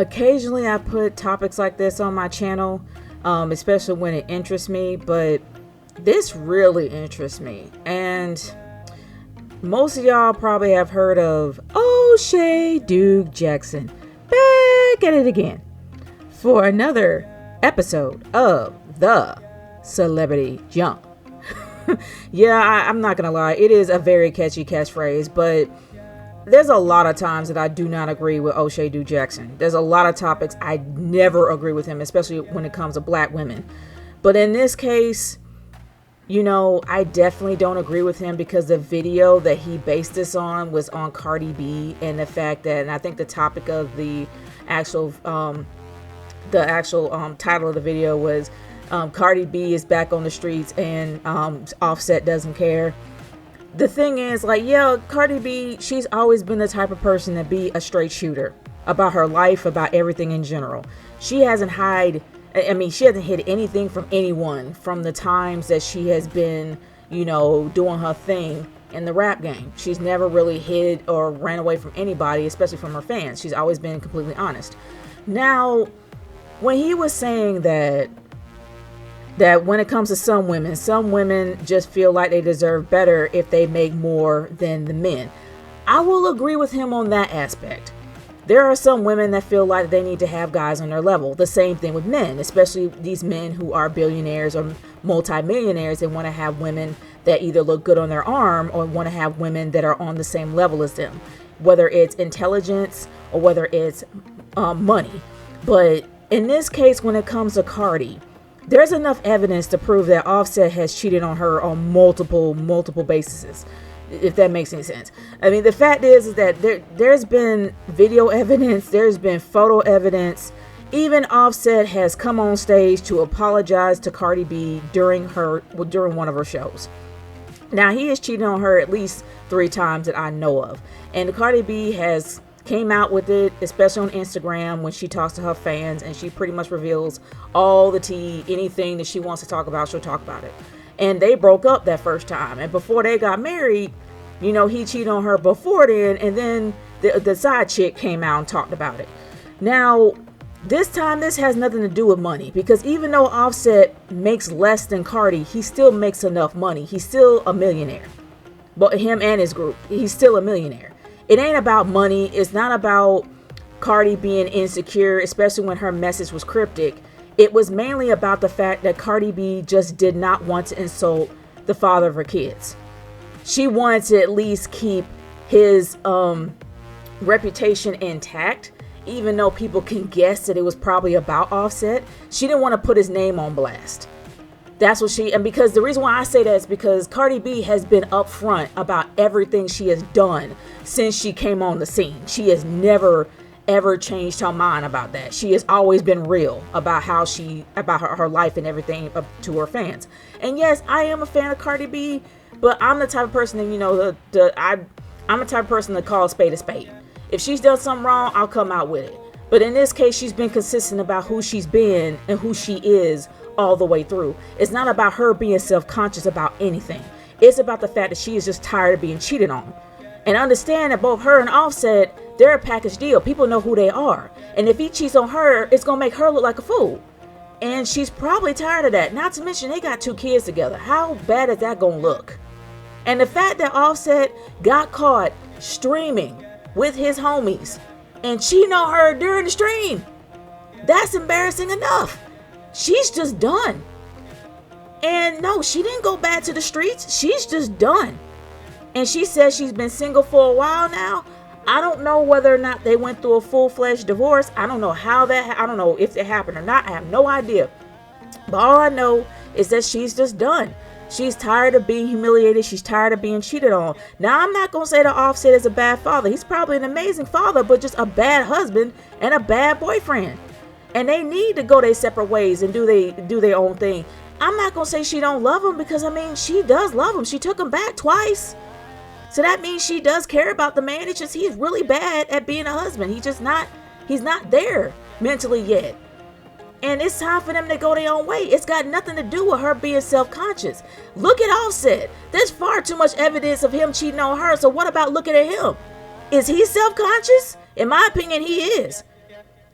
occasionally I put topics like this on my channel, especially when it interests me, but this really interests me. And most of y'all probably have heard of Oshay Duke Jackson. Back at it again for another episode of the Celebrity Jump. Yeah, I'm not gonna lie, it is a very catchy catchphrase, but there's a lot of times that I do not agree with Oshay Duke Jackson. There's a lot of topics I never agree with him, especially when it comes to black women. But in this case, I definitely don't agree with him because the video that he based this on was on Cardi B, and the fact that, and I think the topic of the actual title of the video was Cardi B is back on the streets and Offset doesn't care. The thing is, Cardi B, she's always been the type of person to be a straight shooter about her life, about everything in general. She hasn't hid anything from anyone from the times that she has been, doing her thing in the rap game. She's never really hid or ran away from anybody, especially from her fans. She's always been completely honest. Now, when he was saying that when it comes to some women just feel like they deserve better if they make more than the men, I will agree with him on that aspect. There are some women that feel like they need to have guys on their level. The same thing with men, especially these men who are billionaires or multimillionaires and want to have women that either look good on their arm or want to have women that are on the same level as them, whether it's intelligence or whether it's money. But in this case, when it comes to Cardi, there's enough evidence to prove that Offset has cheated on her on multiple bases, if that makes any sense. I mean, the fact is that there's been video evidence, there's been photo evidence. Even Offset has come on stage to apologize to Cardi B during one of her shows. Now, he has cheated on her at least 3 times that I know of. And Cardi B has came out with it, especially on Instagram when she talks to her fans, and she pretty much reveals all the tea. Anything that she wants to talk about, she'll talk about it. And they broke up that first time, and before they got married, he cheated on her before then, and then the side chick came out and talked about it. Now, this time, this has nothing to do with money, because even though Offset makes less than Cardi, he still makes enough money. He's still a millionaire. But him and his group, he's still a millionaire. It ain't about money. It's not about Cardi being insecure, especially when her message was cryptic. It was mainly about the fact that Cardi B just did not want to insult the father of her kids. She wanted to at least keep his reputation intact, even though people can guess that it was probably about Offset. She didn't want to put his name on blast. That's what and because the reason why I say that is because Cardi B has been upfront about everything she has done since she came on the scene. She has never, ever changed her mind about that. She has always been real about about her life and everything up to her fans. And yes, I am a fan of Cardi B, but I'm the type of person that, I'm the type of person that calls spade a spade. If she's done something wrong, I'll come out with it. But in this case, she's been consistent about who she's been and who she is all the way through. It's not about her being self-conscious about anything. It's about the fact that she is just tired of being cheated on. And understand that both her and Offset, they're a package deal. People know who they are. And if he cheats on her, it's going to make her look like a fool. And she's probably tired of that. Not to mention they got 2 kids together. How bad is that going to look? And the fact that Offset got caught streaming with his homies and cheating on her during the stream, that's embarrassing enough. She's just done. And no, she didn't go back to the streets. She's just done. And she says she's been single for a while now. I don't know whether or not they went through a full-fledged divorce. I don't know I don't know if it happened or not. I have no idea. But all I know is that she's just done. She's tired of being humiliated. She's tired of being cheated on. Now, I'm not going to say that Offset is a bad father. He's probably an amazing father, but just a bad husband and a bad boyfriend. And they need to go their separate ways and do their own thing. I'm not going to say she don't love him, because, she does love him. She took him back twice. So that means she does care about the man. It's just he's really bad at being a husband. He's not there mentally yet. And it's time for them to go their own way. It's got nothing to do with her being self-conscious. Look at Offset. There's far too much evidence of him cheating on her. So what about looking at him? Is he self-conscious? In my opinion, he is.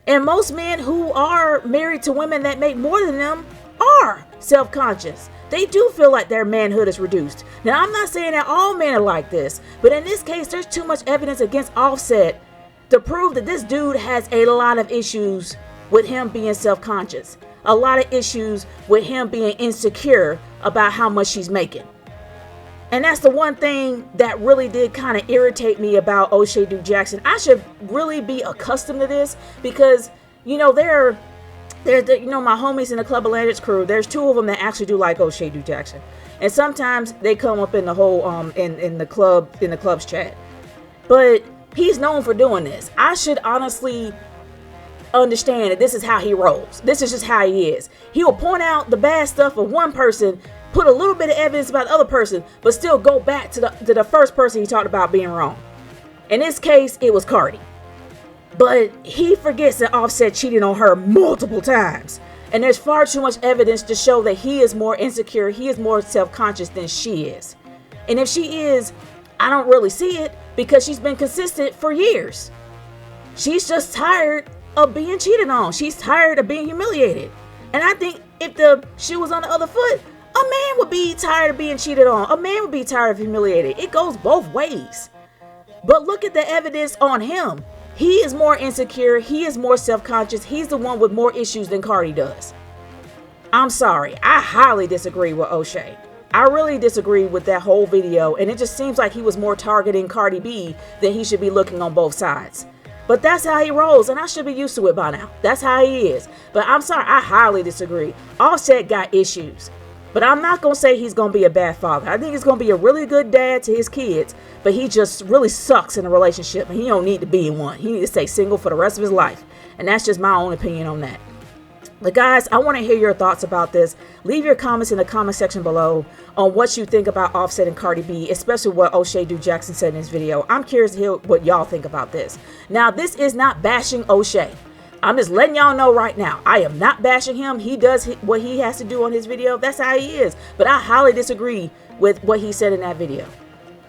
And most men who are married to women that make more than them are self-conscious. They do feel like their manhood is reduced. Now, I'm not saying that all men are like this, but in this case, there's too much evidence against Offset to prove that this dude has a lot of issues with him being self-conscious. A lot of issues with him being insecure about how much she's making. And that's the one thing that really did kind of irritate me about Oshay Duke Jackson. I should really be accustomed to this because, you know, they're you know, my homies in the Club Atlantis crew, there's two of them that actually do like Oshay Duke Jackson. And sometimes they come up in the whole in the club's chat. But he's known for doing this. I should honestly understand that this is how he rolls. This is just how he is. He will point out the bad stuff of one person, put a little bit of evidence about the other person, but still go back to the first person he talked about being wrong. In this case, it was Cardi. But he forgets that Offset cheated on her multiple times. And there's far too much evidence to show that he is more insecure, he is more self-conscious than she is. And if she is, I don't really see it because she's been consistent for years. She's just tired of being cheated on. She's tired of being humiliated. And I think if the shoe was on the other foot, a man would be tired of being cheated on. A man would be tired of humiliated. It goes both ways. But look at the evidence on him. He is more insecure. He is more self-conscious. He's the one with more issues than Cardi does. I'm sorry. I highly disagree with Oshay. I really disagree with that whole video. And it just seems like he was more targeting Cardi B than he should be looking on both sides. But that's how he rolls, and I should be used to it by now. That's how he is. But I'm sorry, I highly disagree. Offset got issues. But I'm not going to say he's going to be a bad father. I think he's going to be a really good dad to his kids, but he just really sucks in a relationship, and he don't need to be in one. He needs to stay single for the rest of his life. And that's just my own opinion on that. But guys, I want to hear your thoughts about this. Leave your comments in the comment section below on what you think about Offset and Cardi B, especially what Oshay Duke Jackson said in his video. I'm curious to hear what y'all think about this. Now, this is not bashing Oshay. I'm just letting y'all know right now. I am not bashing him. He does what he has to do on his video. That's how he is. But I highly disagree with what he said in that video.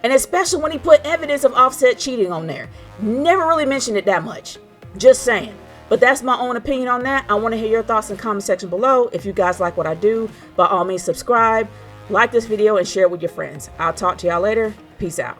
And especially when he put evidence of Offset cheating on there. Never really mentioned it that much. Just saying. But that's my own opinion on that. I want to hear your thoughts in the comment section below. If you guys like what I do, by all means subscribe, like this video, and share it with your friends. I'll talk to y'all later. Peace out.